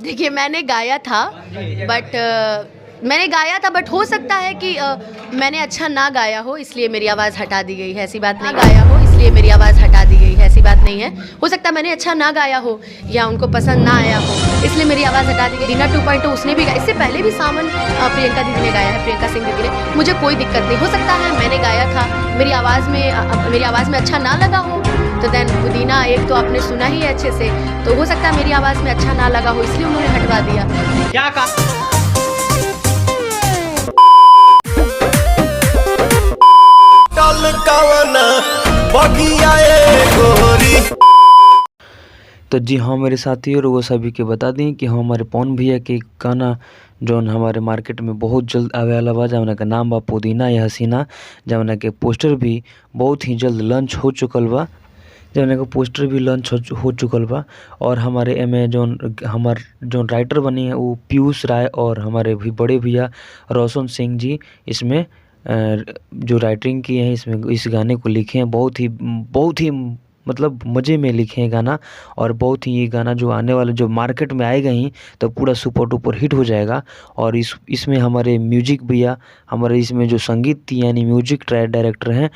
देखिए मैंने गाया था बट हो सकता है कि मैंने अच्छा ना गाया हो इसलिए मेरी आवाज़ हटा दी गई है, ऐसी बात नहीं। गाया हो इसलिए मेरी आवाज़ हटा दी गई है, ऐसी बात नहीं है। हो सकता है मैंने अच्छा ना गाया हो या उनको पसंद ना आया हो इसलिए मेरी आवाज़ हटा दी गई। दीना 2.0 उसने भी गाया, इससे पहले भी सावन प्रियंका दीदी ने गाया है, प्रियंका सिंह दीदी ने। मुझे कोई दिक्कत नहीं, हो सकता है मैंने गाया था मेरी आवाज़ में अच्छा ना लगा हो तो देन पुदीना एक तो आपने सुना ही है अच्छे से, तो हो सकता है मेरी आवाज़ में अच्छा ना लगा हो इसलिए उन्होंने हटवा दिया। क्या कहा तो जी हाँ मेरे साथी और वो सभी के बता दें कि हमारे पवन भैया के गाना जौन हमारे मार्केट में बहुत जल्द आवे वाला बा, जौना का नाम बा पुदीना या हसीना, जौना के पोस्टर भी बहुत ही जल्द लॉन्च हो चुकल बा, जौना का पोस्टर भी लॉन्च हो चुकल बा। और हमारे एमे जौन राइटर बनी है वो पीयूष राय और हमारे भी बड़े भैया रोशन सिंह जी इसमें जो राइटिंग की है इसमें इस गाने को लिखे हैं। बहुत ही मतलब मज़े में लिखे हैं गाना, और बहुत ही ये गाना जो आने वाले जो मार्केट में आएगा ही तो पूरा सुपर डुपर हिट हो जाएगा। और इसमें हमारे म्यूजिक भैया, हमारे इसमें जो संगीत यानी म्यूजिक डायरेक्टर हैं,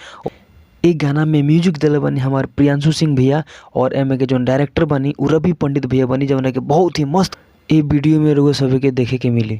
एक गाना में म्यूजिक दिले बनी हमारे प्रियांशु सिंह भैया, और एम के जो डायरेक्टर बनी उ रवि पंडित भैया बनी, जौन के बहुत ही मस्त ये वीडियो में लोग सभी के देखे के मिली।